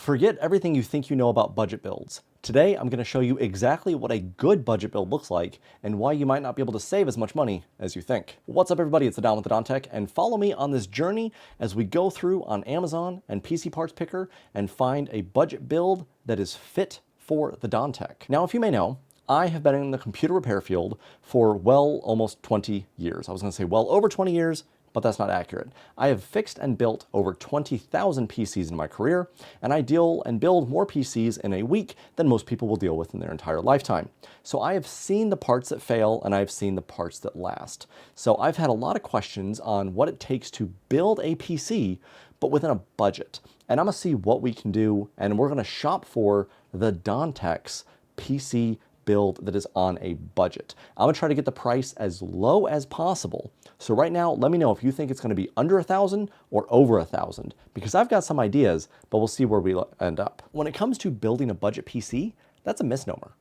Forget everything you think you know about budget builds. Today, I'm going to show you exactly what a good budget build looks like and why you might not be able to save as much money as you think. What's up, everybody? It's the Don with the DonTech, and follow me on this journey as we go through on Amazon and PC Parts Picker and find a budget build that is fit for the DonTech. Now, if you may know, I have been in the computer repair field for well almost 20 years. I was going to say well over 20 years, but that's not accurate. I have fixed and built over 20,000 PCs in my career, and I deal and build more PCs in a week than most people will deal with in their entire lifetime. So I have seen the parts that fail, and I've seen the parts that last. So I've had a lot of questions on what it takes to build a PC, but within a budget. And I'm gonna see what we can do, and we're gonna shop for the DonTech's PC build that is on a budget. I'm gonna try to get the price as low as possible. So right now, let me know if you think it's gonna be under 1,000 or over 1,000, because I've got some ideas, but we'll see where we end up. When it comes to building a budget PC, that's a misnomer.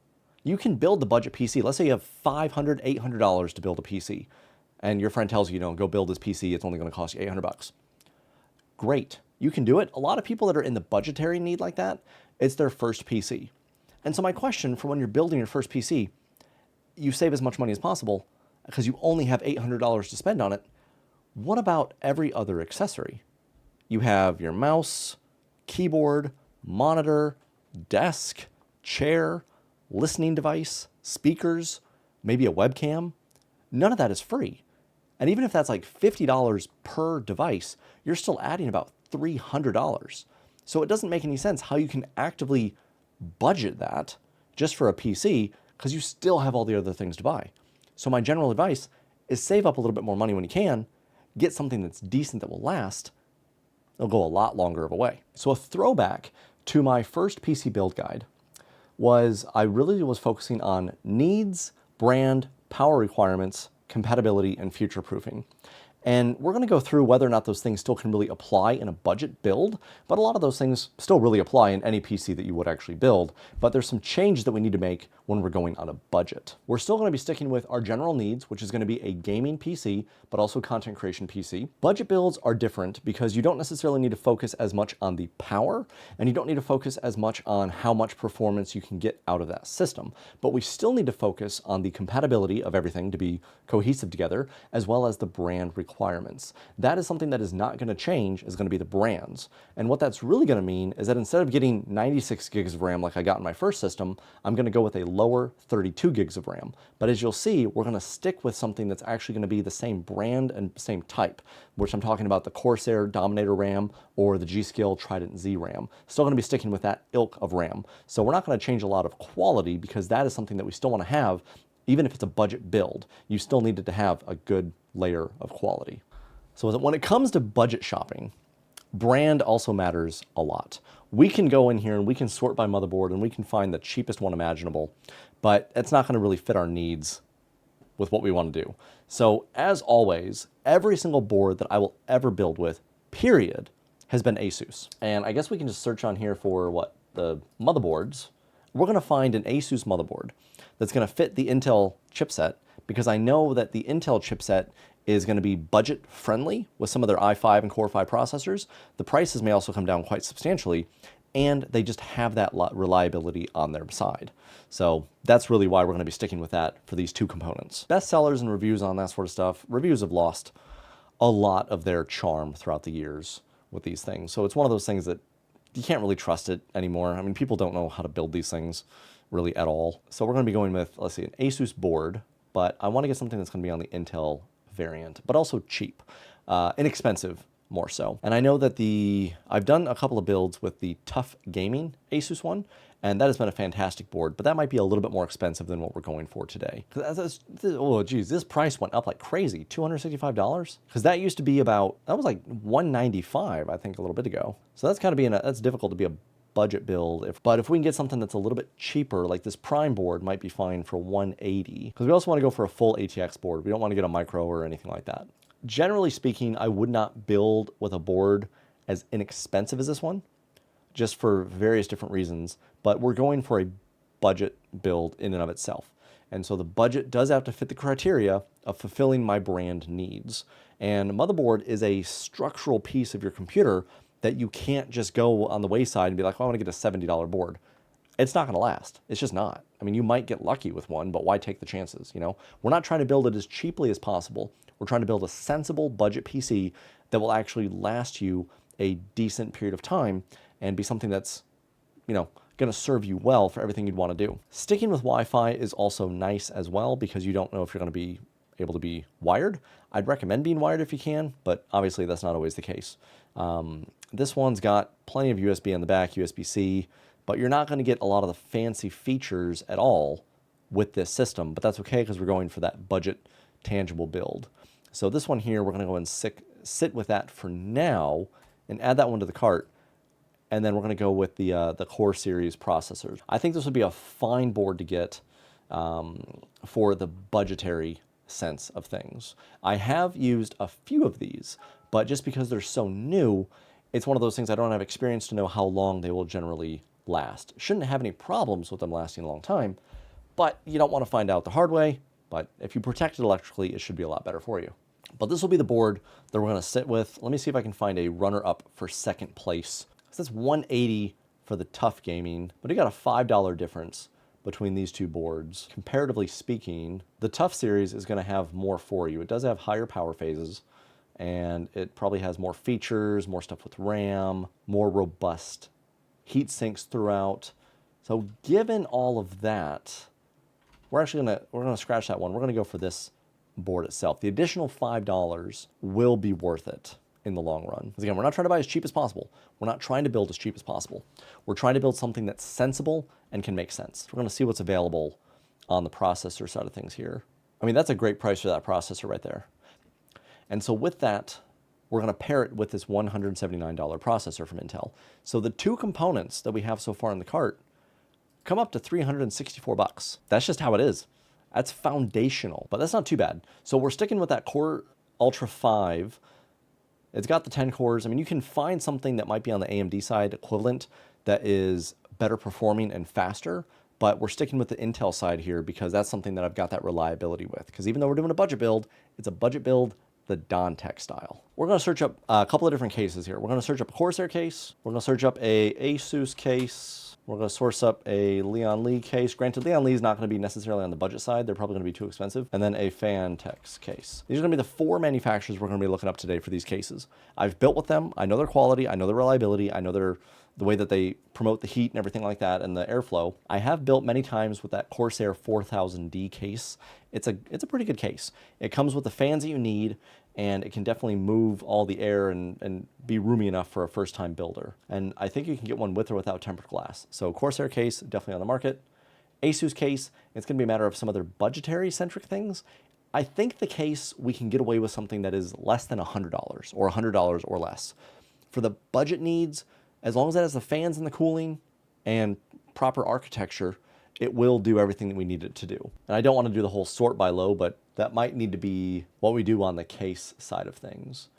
You can build the budget PC. Let's say you have $500, $800 to build a PC, and your friend tells you, go build this PC, it's only gonna cost you 800 bucks. Great, you can do it. A lot of people that are in the budgetary need like that, it's their first PC. And so my question for when you're building your first PC, you save as much money as possible because you only have $800 to spend on it. What about every other accessory? You have your mouse, keyboard, monitor, desk, chair, listening device, speakers, maybe a webcam. None of that is free. And even if that's like $50 per device, you're still adding about $300. So it doesn't make any sense how you can actively budget that just for a PC because you still have all the other things to buy. So my general advice is save up a little bit more money when you can, get something that's decent that will last. It'll go a lot longer of a way. So a throwback to my first PC build guide was I really was focusing on needs, brand, power requirements, compatibility, and future proofing. And we're going to go through whether or not those things still can really apply in a budget build, but a lot of those things still really apply in any PC that you would actually build, but there's some changes that we need to make when we're going on a budget. We're still going to be sticking with our general needs, which is going to be a gaming PC, but also content creation PC. Budget builds are different because you don't necessarily need to focus as much on the power, and you don't need to focus as much on how much performance you can get out of that system, but we still need to focus on the compatibility of everything to be cohesive together, as well as the brand requirements. That is something that is not going to change, is going to be the brands. And what that's really going to mean is that instead of getting 96 gigs of RAM like I got in my first system, I'm going to go with a lower 32 gigs of RAM. But as you'll see, we're going to stick with something that's actually going to be the same brand and same type, which I'm talking about the Corsair Dominator RAM or the G.Skill Trident Z RAM. Still going to be sticking with that ilk of RAM. So we're not going to change a lot of quality because that is something that we still want to have. Even if it's a budget build, you still needed to have a good layer of quality. So when it comes to budget shopping, brand also matters a lot. We can go in here and we can sort by motherboard and we can find the cheapest one imaginable, but it's not going to really fit our needs with what we want to do. So as always, every single board that I will ever build with, period, has been ASUS. And I guess we can just search on here for the motherboards. We're going to find an ASUS motherboard that's going to fit the Intel chipset, because I know that the Intel chipset is going to be budget friendly with some of their i5 and Core 5 processors. The prices may also come down quite substantially, and they just have that reliability on their side. So that's really why we're going to be sticking with that for these two components. Bestsellers and reviews on that sort of stuff, reviews have lost a lot of their charm throughout the years with these things. So it's one of those things that you can't really trust it anymore. I mean, people don't know how to build these things really at all. So we're going to be going with, let's see, an ASUS board, but I want to get something that's going to be on the Intel variant, but also cheap, inexpensive more so. And I know that I've done a couple of builds with the Tough Gaming ASUS one, and that has been a fantastic board, but that might be a little bit more expensive than what we're going for today. Oh geez, this price went up like crazy, $265? Because that used to be that was like $195, I think, a little bit ago. So that's that's difficult to be a budget build, but if we can get something that's a little bit cheaper, like this Prime board might be fine for $180, because we also want to go for a full ATX board. We don't want to get a micro or anything like that. Generally speaking, I would not build with a board as inexpensive as this one, just for various different reasons, but we're going for a budget build in and of itself. And so the budget does have to fit the criteria of fulfilling my brand needs. And motherboard is a structural piece of your computer that you can't just go on the wayside and be like, well, I want to get a $70 board. It's not going to last. It's just not. I mean, you might get lucky with one, but why take the chances, you know? We're not trying to build it as cheaply as possible. We're trying to build a sensible budget PC that will actually last you a decent period of time and be something that's, you know, going to serve you well for everything you'd want to do. Sticking with Wi-Fi is also nice as well because you don't know if you're going to be able to be wired. I'd recommend being wired if you can, but obviously that's not always the case. This one's got plenty of USB on the back, USB-C, but you're not going to get a lot of the fancy features at all with this system, but that's okay because we're going for that budget tangible build. So this one here, we're going to go and sit with that for now and add that one to the cart. And then we're going to go with the Core Series processors. I think this would be a fine board to get for the budgetary sense of things. I have used a few of these, but just because they're so new, it's one of those things I don't have experience to know how long they will generally last. Shouldn't have any problems with them lasting a long time, but you don't want to find out the hard way. But if you protect it electrically, it should be a lot better for you. But this will be the board that we're going to sit with. Let me see if I can find a runner-up for second place. So that's $180 for the tough gaming, but you got a $5 difference between these two boards. Comparatively speaking, the tough series is going to have more for you. It does have higher power phases, and it probably has more features, more stuff with RAM, more robust heat sinks throughout. So given all of that, we're gonna scratch that one. We're gonna go for this board itself. The additional $5 will be worth it in the long run. Because again, we're not trying to buy as cheap as possible. We're not trying to build as cheap as possible. We're trying to build something that's sensible and can make sense. We're gonna see what's available on the processor side of things here. I mean, that's a great price for that processor right there. And so with that, we're going to pair it with this $179 processor from Intel. So the two components that we have so far in the cart come up to $364. That's just how it is. That's foundational, but that's not too bad. So we're sticking with that Core Ultra 5. It's got the 10 cores. I mean, you can find something that might be on the AMD side equivalent that is better performing and faster, but we're sticking with the Intel side here because that's something that I've got that reliability with. Because even though we're doing a budget build, it's a budget build the thedontech style. We're going to search up a couple of different cases here. We're going to search up a Corsair case. We're going to search up a ASUS case. We're going to source up a Leon Lee case. Granted, Leon Lee is not going to be necessarily on the budget side. They're probably going to be too expensive. And then a Fantex case. These are going to be the 4 manufacturers we're going to be looking up today for these cases. I've built with them. I know their quality. I know their reliability. I know the way that they promote the heat and everything like that and the airflow. I have built many times with that Corsair 4000D case. It's a pretty good case. It comes with the fans that you need, and it can definitely move all the air and be roomy enough for a first-time builder. And I think you can get one with or without tempered glass. So Corsair case, definitely on the market. ASUS case, it's going to be a matter of some other budgetary-centric things. I think the case, we can get away with something that is less than $100 or $100 or less. For the budget needs, as long as it has the fans and the cooling and proper architecture, it will do everything that we need it to do. And I don't want to do the whole sort by low, but that might need to be what we do on the case side of things.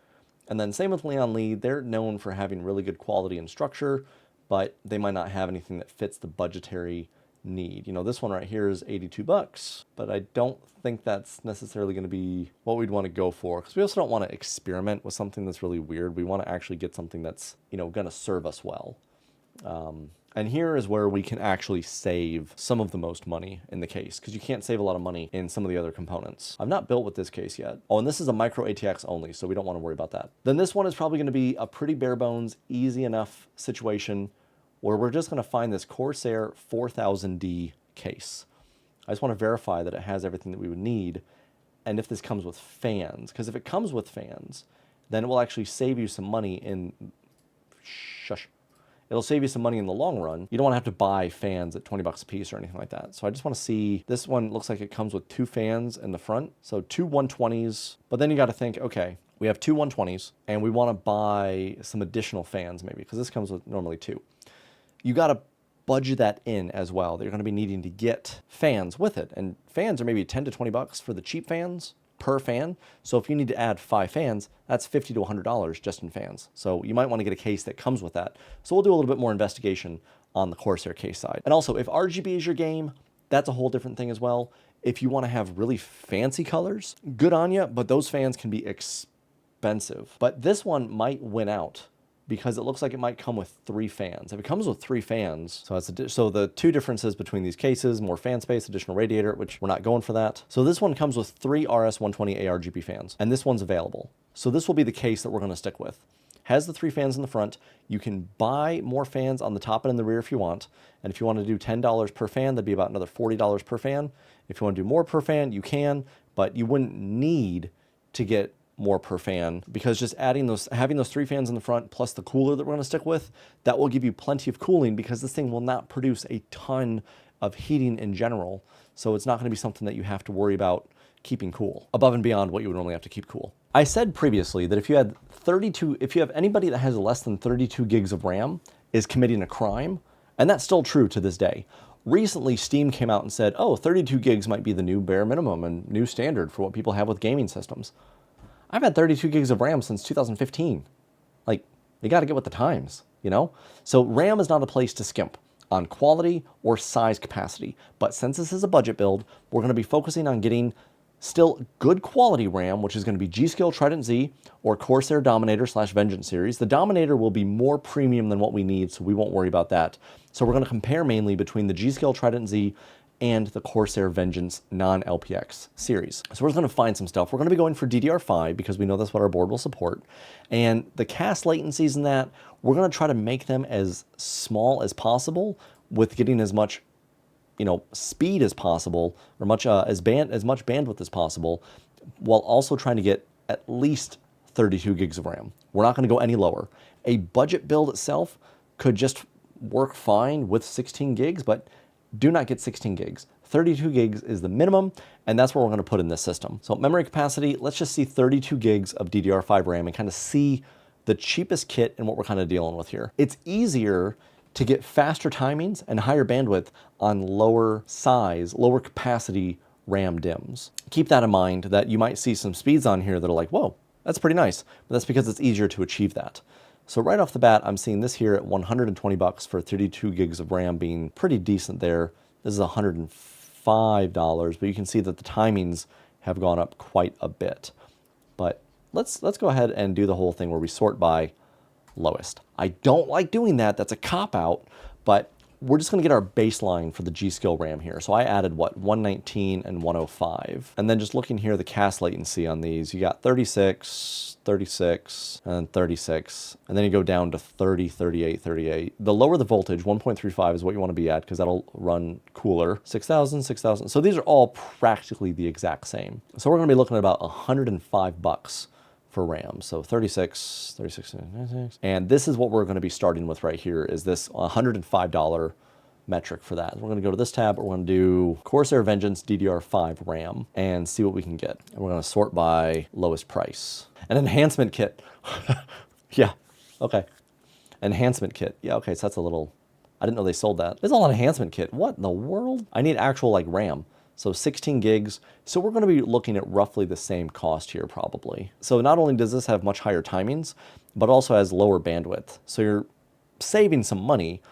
And then same with Leon Lee, they're known for having really good quality and structure, but they might not have anything that fits the budgetary need. You know, this one right here is $82, but I don't think that's necessarily going to be what we'd want to go for, because we also don't want to experiment with something that's really weird. We want to actually get something that's, you know, going to serve us well. And here is where we can actually save some of the most money in the case, because you can't save a lot of money in some of the other components. I've not built with this case yet. Oh, and this is a micro ATX only, so we don't want to worry about that. Then this one is probably going to be a pretty bare bones, easy enough situation where we're just going to find this Corsair 4000D case. I just want to verify that it has everything that we would need, and if this comes with fans, because if it comes with fans, then it will actually save you some money in... Shush. It'll save you some money in the long run. You don't want to have to buy fans at 20 bucks a piece or anything like that. So I just want to see, this one looks like it comes with 2 fans in the front. So 2 120s, but then you got to think, okay, we have 2 120s and we want to buy some additional fans maybe, because this comes with normally 2. You got to budget that in as well. That you're going to be needing to get fans with it. And fans are maybe 10 to 20 bucks for the cheap fans per fan. So if you need to add 5 fans, that's $50 to $100 just in fans. So you might want to get a case that comes with that. So we'll do a little bit more investigation on the Corsair case side. And also, if RGB is your game, that's a whole different thing as well. If you want to have really fancy colors, good on you, but those fans can be expensive. But this one might win out because it looks like it might come with 3 fans. If it comes with 3 fans, so the 2 differences between these cases, more fan space, additional radiator, which we're not going for that. So this one comes with 3 RS-120 ARGB fans, and this one's available. So this will be the case that we're going to stick with. Has the 3 fans in the front. You can buy more fans on the top and in the rear if you want. And if you want to do $10 per fan, that'd be about another $40 per fan. If you want to do more per fan, you can, but you wouldn't need to get more per fan, because just having those 3 fans in the front plus the cooler that we're going to stick with, that will give you plenty of cooling, because this thing will not produce a ton of heating in general. So it's not going to be something that you have to worry about keeping cool above and beyond what you would normally have to keep cool. I said previously that if you have anybody that has less than 32 gigs of RAM is committing a crime, and that's still true to this day. Recently, Steam came out and said, oh, 32 gigs might be the new bare minimum and new standard for what people have with gaming systems. I've had 32 gigs of RAM since 2015. Like, you got to get with the times, you know? So RAM is not a place to skimp on quality or size capacity. But since this is a budget build, we're going to be focusing on getting still good quality RAM, which is going to be G.Skill Trident Z or Corsair Dominator / Vengeance series. The Dominator will be more premium than what we need, so we won't worry about that. So we're going to compare mainly between the G.Skill Trident Z and the Corsair Vengeance non-LPX series. So we're just going to find some stuff. We're going to be going for DDR5 because we know that's what our board will support. And the cast latencies in that, we're going to try to make them as small as possible with getting as much, you know, speed as possible, or as much bandwidth as possible, while also trying to get at least 32 gigs of RAM. We're not going to go any lower. A budget build itself could just work fine with 16 gigs, but do not get 16 gigs. 32 gigs is the minimum, and that's what we're going to put in this system. So memory capacity, let's just see 32 gigs of DDR5 RAM and kind of see the cheapest kit and what we're kind of dealing with here. It's easier to get faster timings and higher bandwidth on lower size, lower capacity RAM DIMMs. Keep that in mind, that you might see some speeds on here that are like, whoa, that's pretty nice, but that's because it's easier to achieve that. So right off the bat, I'm seeing this here at 120 bucks for 32 gigs of RAM being pretty decent there. This is $105, but you can see that the timings have gone up quite a bit. But let's go ahead and do the whole thing where we sort by lowest. I don't like doing that. That's a cop-out, but we're just going to get our baseline for the G.Skill RAM here. So I added, what, 119 and 105. And then just looking here, the cast latency on these, you got 36, 36, and 36. And then you go down to 30, 38, 38. The lower the voltage, 1.35 is what you want to be at, because that'll run cooler. 6,000, 6,000. So these are all practically the exact same. So we're going to be looking at about 105 bucks for RAM. So 36, 36, 96. And this is what we're going to be starting with right here, is this $105 metric for that. We're going to go to this tab. We're going to do Corsair Vengeance DDR5 RAM and see what we can get. And we're going to sort by lowest price. An enhancement kit. Yeah, okay. Enhancement kit. Yeah, okay, so that's a little, I didn't know they sold that. It's all an enhancement kit. What in the world? I need actual like RAM. So 16 gigs. So we're going to be looking at roughly the same cost here probably. So not only does this have much higher timings, but also has lower bandwidth. So you're saving some money,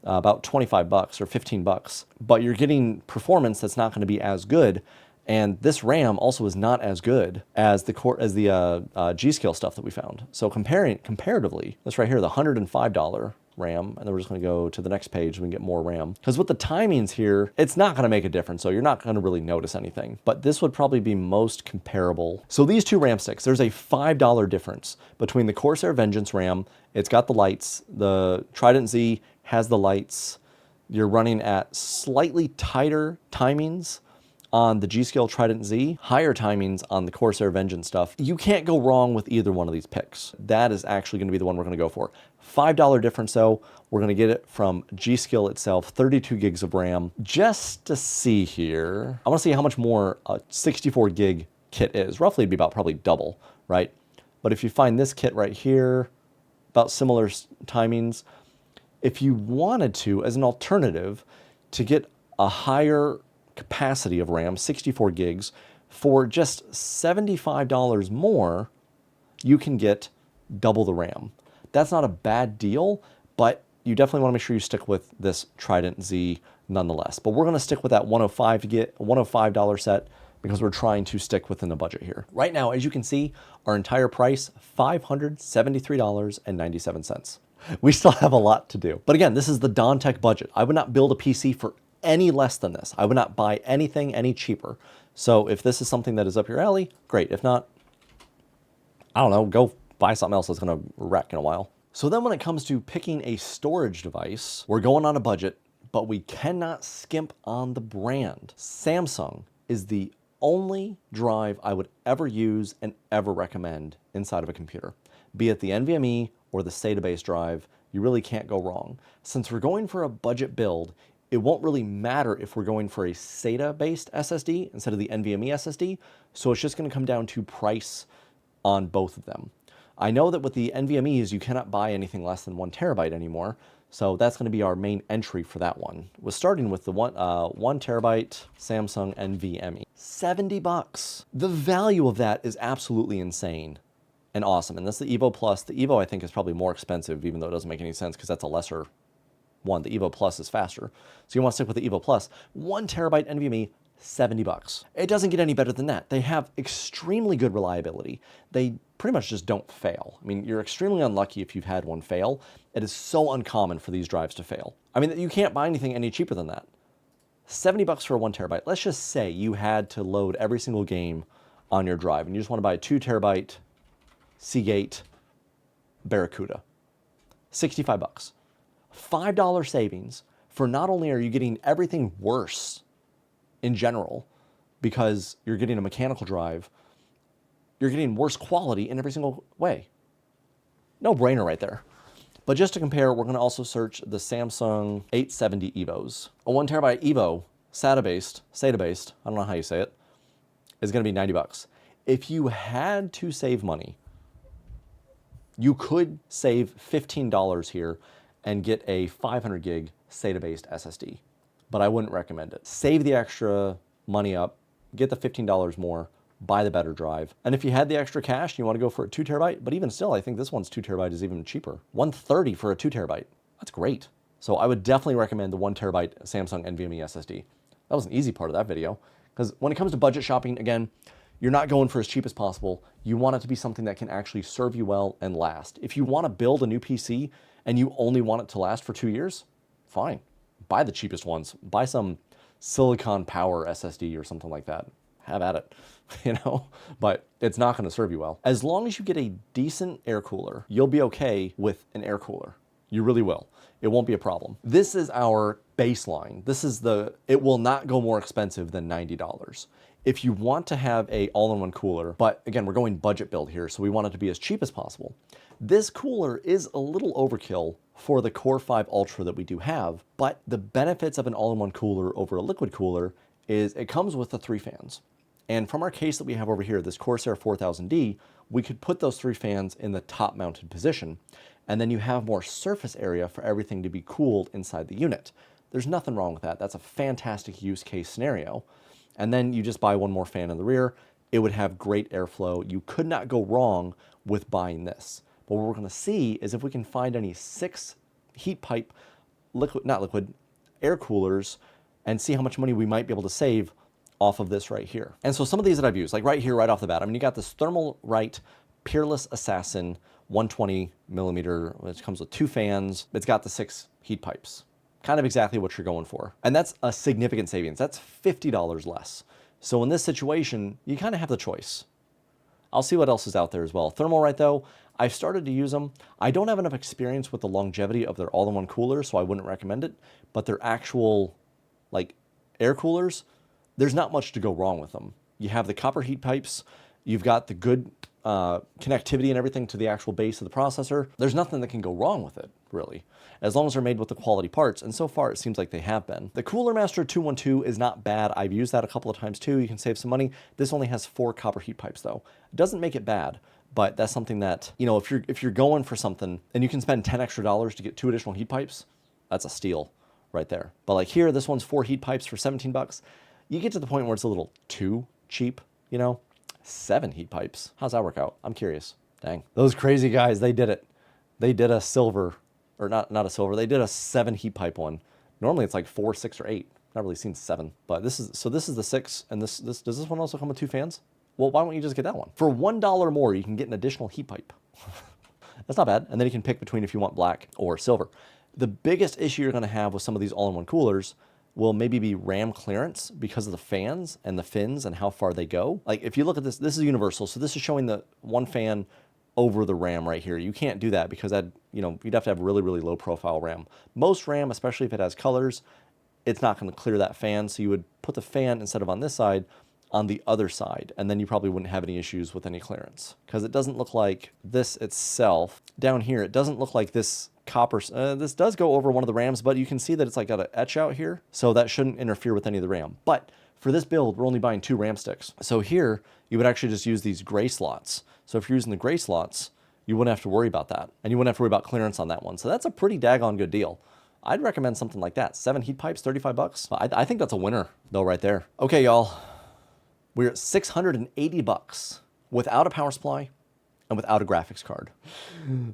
about 25 bucks or 15 bucks, but you're getting performance that's not going to be as good. And this RAM also is not as good as the G.Skill stuff that we found. So comparatively, this right here, the $105 RAM, and then we're just going to go to the next page and we get more RAM. Because with the timings here, it's not going to make a difference, so you're not going to really notice anything. But this would probably be most comparable. So these two RAM sticks, there's a $5 difference between the Corsair Vengeance RAM. It's got the lights. The Trident Z has the lights. You're running at slightly tighter timings on the G.Skill Trident Z, higher timings on the Corsair Vengeance stuff. You can't go wrong with either one of these picks. That is actually going to be the one we're going to go for. $5 difference though. We're going to get it from G.Skill itself, 32 gigs of RAM. Just to see here, I want to see how much more a 64 gig kit is. Roughly it'd be about probably double, right? But if you find this kit right here, about similar timings, if you wanted to, as an alternative, to get a higher capacity of RAM, 64 gigs, for just $75 more, you can get double the RAM. That's not a bad deal, but you definitely want to make sure you stick with this Trident Z nonetheless. But we're going to stick with that $105 set because we're trying to stick within the budget here. Right now, as you can see, our entire price, $573.97. We still have a lot to do. But again, this is the DonTech budget. I would not build a PC for any less than this. I would not buy anything any cheaper. So if this is something that is up your alley, great. If not, I don't know, go buy something else that's gonna wreck in a while. So then when it comes to picking a storage device, we're going on a budget, but we cannot skimp on the brand. Samsung is the only drive I would ever use and ever recommend inside of a computer. Be it the NVMe or the SATA-based drive, you really can't go wrong. Since we're going for a budget build, it won't really matter if we're going for a SATA-based SSD instead of the NVMe SSD, so it's just gonna come down to price on both of them. I know that with the NVMe's, you cannot buy anything less than 1 terabyte anymore, so that's gonna be our main entry for that one. We're starting with the 1 terabyte Samsung NVMe. 70 bucks. The value of that is absolutely insane and awesome. And that's the Evo Plus. The Evo, I think, is probably more expensive, even though it doesn't make any sense because that's a lesser one. The Evo Plus is faster. So you want to stick with the Evo Plus. 1 terabyte NVMe, 70 bucks. It doesn't get any better than that. They have extremely good reliability. They pretty much just don't fail. I mean, you're extremely unlucky if you've had one fail. It is so uncommon for these drives to fail. I mean, you can't buy anything any cheaper than that. 70 bucks for a 1 terabyte. Let's just say you had to load every single game on your drive and you just want to buy a 2 terabyte Seagate Barracuda. 65 bucks. $5 savings for not only are you getting everything worse in general because you're getting a mechanical drive, you're getting worse quality in every single way. No brainer right there. But just to compare, we're going to also search the Samsung 870 EVOs. A 1 terabyte EVO, SATA-based, I don't know how you say it, is going to be 90 bucks. If you had to save money, you could save $15 here and get a 500 gig SATA-based SSD, but I wouldn't recommend it. Save the extra money up, get the $15 more, buy the better drive. And if you had the extra cash and you want to go for a 2 terabyte, but even still, I think this one's 2 terabyte is even cheaper. $130 for a 2 terabyte. That's great. So I would definitely recommend the 1 terabyte Samsung NVMe SSD. That was an easy part of that video, because when it comes to budget shopping, again, you're not going for as cheap as possible. You want it to be something that can actually serve you well and last. If you want to build a new PC and you only want it to last for 2 years, fine. Buy the cheapest ones. Buy some Silicon Power SSD or something like that. Have at it, you know? But it's not going to serve you well. As long as you get a decent air cooler, you'll be okay with an air cooler. You really will. It won't be a problem. This is our baseline. It will not go more expensive than $90. If you want to have a all-in-one cooler, but again, we're going budget build here, so we want it to be as cheap as possible. This cooler is a little overkill for the Core 5 Ultra that we do have, but the benefits of an all-in-one cooler over a liquid cooler is it comes with the 3 fans. And from our case that we have over here, this Corsair 4000D, we could put those 3 fans in the top mounted position, and then you have more surface area for everything to be cooled inside the unit. There's nothing wrong with that. That's a fantastic use case scenario. And then you just buy one more fan in the rear. It would have great airflow. You could not go wrong with buying this. But what we're going to see is if we can find any 6 heat pipe, air coolers, and see how much money we might be able to save off of this right here. And so some of these that I've used, like right here, right off the bat, I mean, you got this Thermalright Peerless Assassin 120 millimeter, which comes with 2 fans. It's got the 6 heat pipes. Kind of exactly what you're going for. And that's a significant savings. That's $50 less. So in this situation, you kind of have the choice. I'll see what else is out there as well. Thermalright though, I've started to use them. I don't have enough experience with the longevity of their all-in-one cooler, so I wouldn't recommend it. But their actual like air coolers, there's not much to go wrong with them. You have the copper heat pipes, you've got the good connectivity and everything to the actual base of the processor. There's nothing that can go wrong with it, really, as long as they're made with the quality parts, and so far it seems like they have been. The Cooler Master 212 is not bad. I've used that a couple of times too. You can save some money. This only has 4 copper heat pipes though. It doesn't make it bad, but that's something that, you know, if you're going for something and you can spend $10 extra to get 2 additional heat pipes, that's a steal right there. But like here, this one's 4 heat pipes for 17 bucks. You get to the point where it's a little too cheap, you know? 7 heat pipes. How's that work out? I'm curious. Dang. Those crazy guys, they did it. They did a silver, or not a silver, they did a 7 heat pipe one. Normally it's like 4, 6, or 8. not really seen 7, but this is the 6, and this does this one also come with 2 fans? Well, why don't you just get that one? For $1 more, you can get an additional heat pipe. That's not bad. And then you can pick between if you want black or silver. The biggest issue you're going to have with some of these all-in-one coolers will maybe be RAM clearance because of the fans and the fins and how far they go. Like if you look at this, this is universal. So this is showing the one fan over the RAM right here. You can't do that because that, you'd have to have really, really low profile RAM. Most RAM, especially if it has colors, it's not going to clear that fan. So you would put the fan instead of on this side, on the other side, and then you probably wouldn't have any issues with any clearance because it doesn't look like this itself. Down here, it doesn't look like this copper. This does go over one of the RAMs, but you can see that it's like got an etch out here, so that shouldn't interfere with any of the RAM. But for this build, we're only buying 2 RAM sticks. So here, you would actually just use these gray slots. So if you're using the gray slots, you wouldn't have to worry about that, and you wouldn't have to worry about clearance on that one. So that's a pretty daggone good deal. I'd recommend something like that. 7 heat pipes, $35. I think that's a winner, though, right there. Okay, y'all. We're at $680 without a power supply and without a graphics card.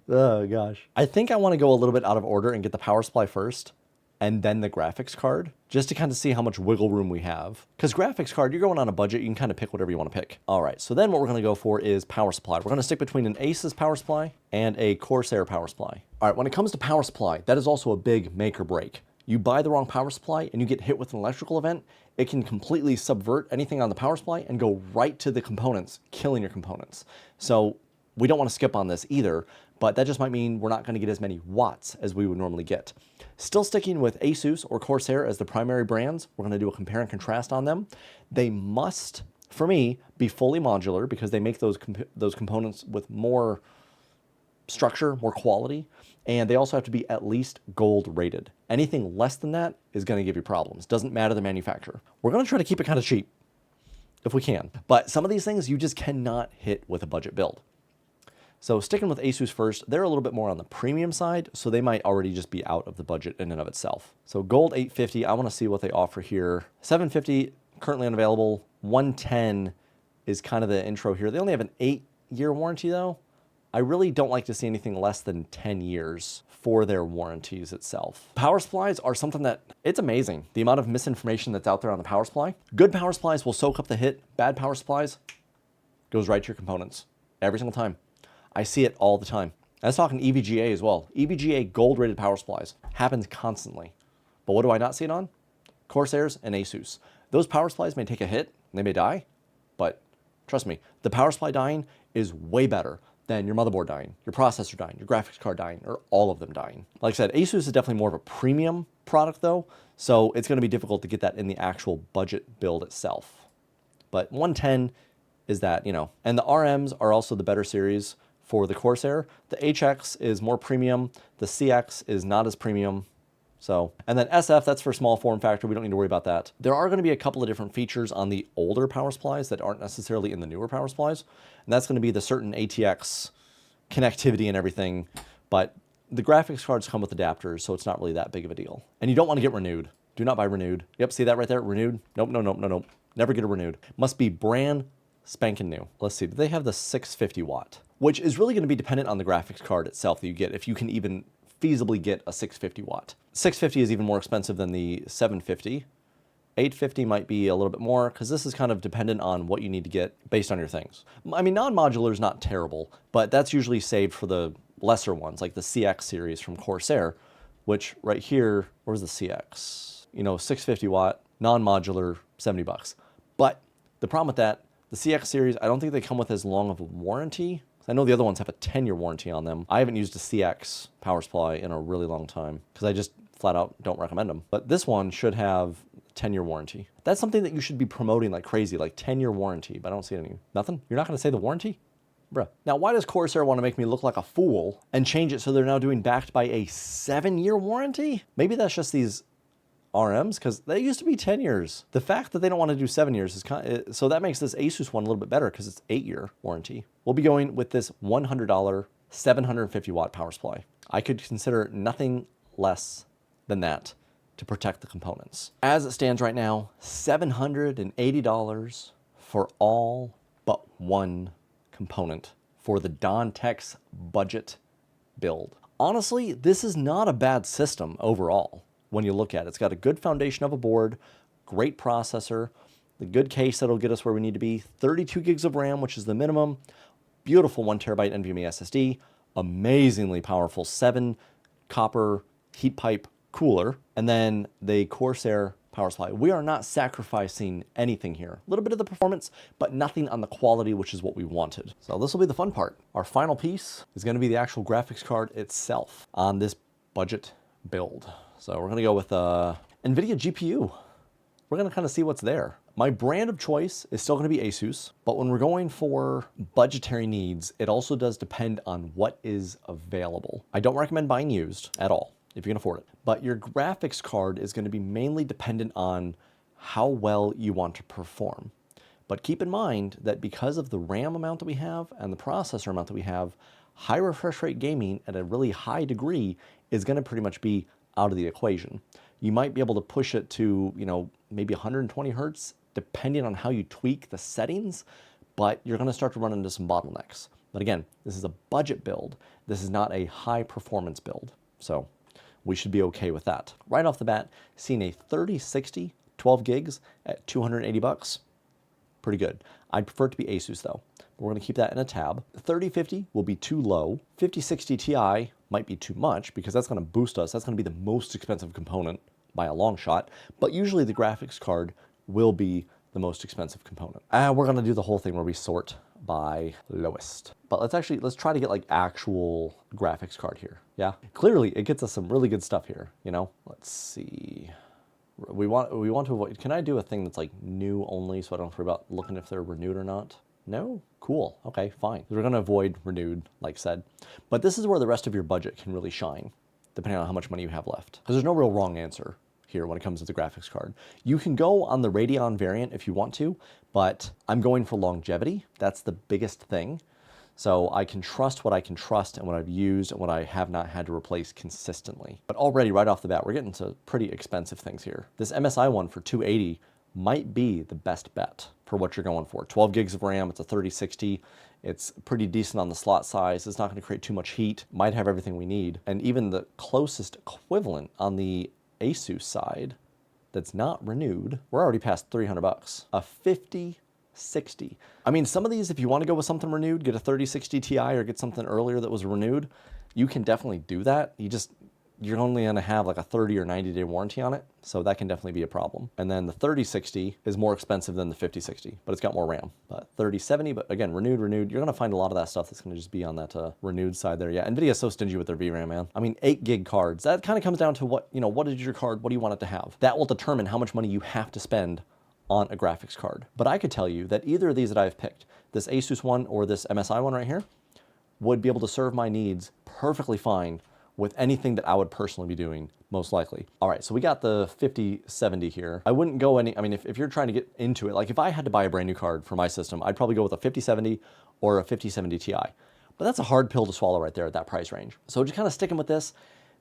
Oh gosh. I think I want to go a little bit out of order and get the power supply first and then the graphics card just to kind of see how much wiggle room we have. Because graphics card, you're going on a budget, you can kind of pick whatever you want to pick. All right, so then what we're going to go for is power supply. We're going to stick between an ASUS power supply and a Corsair power supply. All right, when it comes to power supply, that is also a big make or break. You buy the wrong power supply and you get hit with an electrical event, it can completely subvert anything on the power supply and go right to the components, killing your components. So we don't want to skip on this either, but that just might mean we're not going to get as many watts as we would normally get. Still sticking with ASUS or Corsair as the primary brands, we're going to do a compare and contrast on them. They must, for me, be fully modular because they make those components with more structure, more quality, and they also have to be at least gold rated. Anything less than that is going to give you problems. Doesn't matter the manufacturer. We're going to try to keep it kind of cheap if we can, but some of these things you just cannot hit with a budget build. So sticking with ASUS first, they're a little bit more on the premium side, so they might already just be out of the budget in and of itself. So gold 850, I want to see what they offer here. 750 currently unavailable. 110 is kind of the intro here. They only have an 8-year warranty though. I really don't like to see anything less than 10 years for their warranties itself. Power supplies are something that, it's amazing, the amount of misinformation that's out there on the power supply. Good power supplies will soak up the hit. Bad power supplies goes right to your components every single time. I see it all the time. I was talking EVGA as well. EVGA gold rated power supplies happens constantly. But what do I not see it on? Corsairs and ASUS. Those power supplies may take a hit, they may die, but trust me, the power supply dying is way better than your motherboard dying, your processor dying, your graphics card dying, or all of them dying. Like I said, ASUS is definitely more of a premium product though, so it's going to be difficult to get that in the actual budget build itself. But 110 is that, and the RMs are also the better series for the Corsair. The HX is more premium, the CX is not as premium. So, and then SF, that's for small form factor. We don't need to worry about that. There are going to be a couple of different features on the older power supplies that aren't necessarily in the newer power supplies. And that's going to be the certain ATX connectivity and everything. But the graphics cards come with adapters, so it's not really that big of a deal. And you don't want to get renewed. Do not buy renewed. Yep, see that right there? Renewed? Nope, no, nope, no, nope. Never get a renewed. Must be brand spanking new. Let's see, do they have the 650 watt? Which is really going to be dependent on the graphics card itself that you get, if you can even feasibly get a 650 watt. 650 is even more expensive than the 750. 850 might be a little bit more because this is kind of dependent on what you need to get based on your things. I mean, non-modular is not terrible, but that's usually saved for the lesser ones, like the CX series from Corsair, which right here, where's the CX? 650 watt, non-modular, $70. But the problem with that, the CX series, I don't think they come with as long of a warranty. I know the other ones have a 10-year warranty on them. I haven't used a CX power supply in a really long time because I just flat out don't recommend them. But this one should have 10-year warranty. That's something that you should be promoting like crazy, like 10-year warranty, but I don't see any. Nothing? You're not going to say the warranty? Bruh. Now, why does Corsair want to make me look like a fool and change it so they're now doing backed by a 7-year warranty? Maybe that's just these RMs, because they used to be 10 years. The fact that they don't want to do 7 years is so that makes this ASUS one a little bit better because it's 8-year warranty. We'll be going with this $100 750 watt power supply. I could consider nothing less than that to protect the components. As it stands right now, $780 for all but one component for the thedontech's budget build. Honestly, this is not a bad system overall. when you look at it. It's got a good foundation of a board, great processor, the good case that'll get us where we need to be, 32 gigs of RAM, which is the minimum, beautiful 1 terabyte NVMe SSD, amazingly powerful 7 copper heat pipe cooler, and then the Corsair power supply. We are not sacrificing anything here. A little bit of the performance, but nothing on the quality, which is what we wanted. So this will be the fun part. Our final piece is going to be the actual graphics card itself on this budget build. So we're going to go with a Nvidia GPU. We're going to kind of see what's there. My brand of choice is still going to be ASUS, but when we're going for budgetary needs, it also does depend on what is available. I don't recommend buying used at all, if you can afford it. But your graphics card is going to be mainly dependent on how well you want to perform. But keep in mind that because of the RAM amount that we have and the processor amount that we have, high refresh rate gaming at a really high degree is going to pretty much be out of the equation. You might be able to push it to, maybe 120 hertz, depending on how you tweak the settings, but you're going to start to run into some bottlenecks. But again, this is a budget build. This is not a high performance build. So we should be okay with that. Right off the bat, seeing a 3060 12 gigs at 280 bucks, pretty good. I'd prefer it to be ASUS though. We're going to keep that in a tab. 3050 will be too low. 5060 Ti might be too much because that's going to boost us. That's going to be the most expensive component by a long shot. But usually the graphics card will be the most expensive component. We're going to do the whole thing where we sort by lowest. But let's try to get like actual graphics card here. Yeah, clearly it gets us some really good stuff here. Let's see. We want to avoid. Can I do a thing that's like new only so I don't have to worry about looking if they're renewed or not? No? Cool. Okay, fine. We're going to avoid renewed, like said. But this is where the rest of your budget can really shine, depending on how much money you have left. Because there's no real wrong answer here when it comes to the graphics card. You can go on the Radeon variant if you want to, but I'm going for longevity. That's the biggest thing. So I can trust what I can trust and what I've used and what I have not had to replace consistently. But already right off the bat, we're getting to pretty expensive things here. This MSI one for 280 might be the best bet for what you're going for. 12 gigs of RAM, it's a 3060. It's pretty decent on the slot size. It's not going to create too much heat. Might have everything we need. And even the closest equivalent on the ASUS side that's not renewed, we're already past 300 bucks. A 5060. I mean, some of these, if you want to go with something renewed, get a 3060 Ti or get something earlier that was renewed, you can definitely do that. You're only going to have like a 30 or 90 day warranty on it, so that can definitely be a problem. And then the 3060 is more expensive than the 5060, but it's got more RAM. But 3070, but again, renewed, you're going to find a lot of that stuff that's going to just be on that renewed side there. Yeah, Nvidia is so stingy with their VRAM, man. I mean, 8 gig cards, that kind of comes down to what is your card, what do you want it to have? That will determine how much money you have to spend on a graphics card. But I could tell you that either of these that I've picked, this ASUS one or this MSI one right here, would be able to serve my needs perfectly fine with anything that I would personally be doing, most likely. All right, so we got the 5070 here. I wouldn't go if you're trying to get into it, like if I had to buy a brand new card for my system, I'd probably go with a 5070 or a 5070 Ti. But that's a hard pill to swallow right there at that price range. So just kind of sticking with this.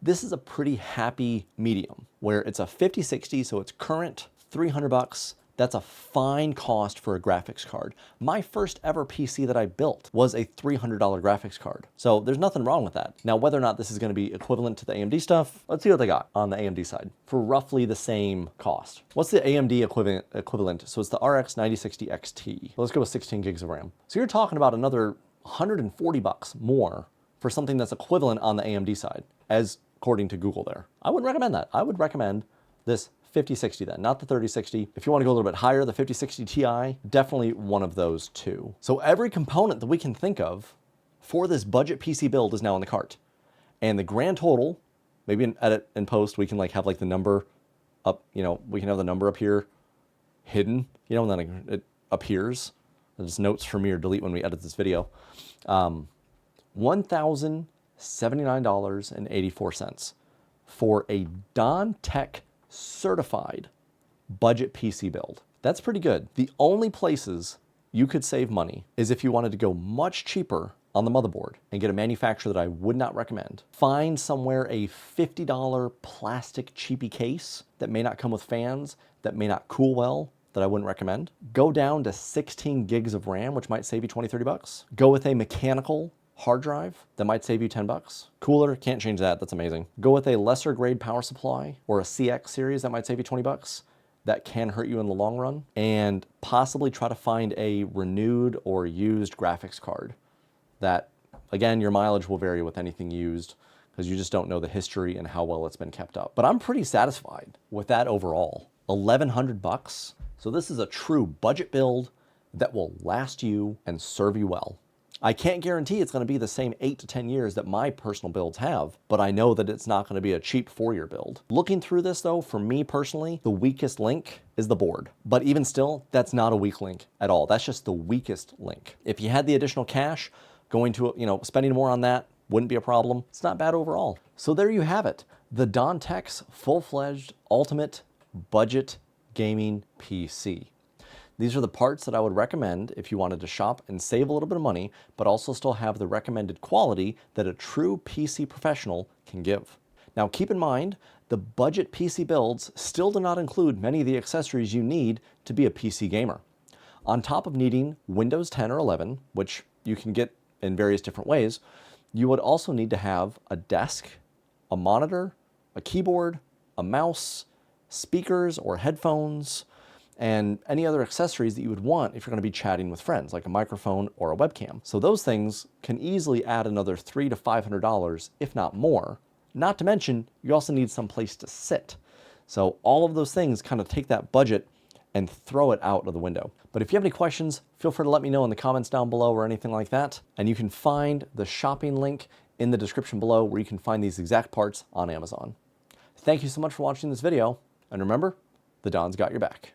This is a pretty happy medium where it's a 5060, so it's current, 300 bucks. That's a fine cost for a graphics card. My first ever PC that I built was a $300 graphics card. So there's nothing wrong with that. Now, whether or not this is going to be equivalent to the AMD stuff, let's see what they got on the AMD side for roughly the same cost. What's the AMD equivalent? So it's the RX 9060 XT. Let's go with 16 gigs of RAM. So you're talking about another 140 bucks more for something that's equivalent on the AMD side, as according to Google there. I wouldn't recommend that. I would recommend this 5060 then, not the 3060. If you want to go a little bit higher, the 5060 Ti, definitely one of those two. So every component that we can think of for this budget PC build is now in the cart. And the grand total, maybe in edit and post, we can have the number up, we can have the number up here hidden, and then it appears. There's notes for me or delete when we edit this video. $1,079.84 for a DonTech certified budget PC build. That's pretty good. The only places you could save money is if you wanted to go much cheaper on the motherboard and get a manufacturer that I would not recommend. Find somewhere a $50 plastic cheapy case that may not come with fans, that may not cool well, that I wouldn't recommend. Go down to 16 gigs of RAM, which might save you 20, 30 bucks. Go with a mechanical Hard drive, that might save you 10 bucks. Cooler, can't change that, that's amazing. Go with a lesser grade power supply or a CX series, that might save you 20 bucks. That can hurt you in the long run. And possibly try to find a renewed or used graphics card. That, again, your mileage will vary with anything used because you just don't know the history and how well it's been kept up. But I'm pretty satisfied with that overall. 1,100 bucks. So this is a true budget build that will last you and serve you well. I can't guarantee it's going to be the same 8 to 10 years that my personal builds have, but I know that it's not going to be a cheap 4-year build. Looking through this though, for me personally, the weakest link is the board. But even still, that's not a weak link at all. That's just the weakest link. If you had the additional cash, going to, spending more on that wouldn't be a problem. It's not bad overall. So there you have it. The thedontech's full-fledged ultimate budget gaming PC. These are the parts that I would recommend if you wanted to shop and save a little bit of money, but also still have the recommended quality that a true PC professional can give. Now keep in mind, the budget PC builds still do not include many of the accessories you need to be a PC gamer. On top of needing Windows 10 or 11, which you can get in various different ways, you would also need to have a desk, a monitor, a keyboard, a mouse, speakers or headphones, and any other accessories that you would want if you're going to be chatting with friends, like a microphone or a webcam. So those things can easily add another $300 to $500, if not more. Not to mention, you also need some place to sit. So all of those things kind of take that budget and throw it out of the window. But if you have any questions, feel free to let me know in the comments down below or anything like that. And you can find the shopping link in the description below where you can find these exact parts on Amazon. Thank you so much for watching this video. And remember, the Don's got your back.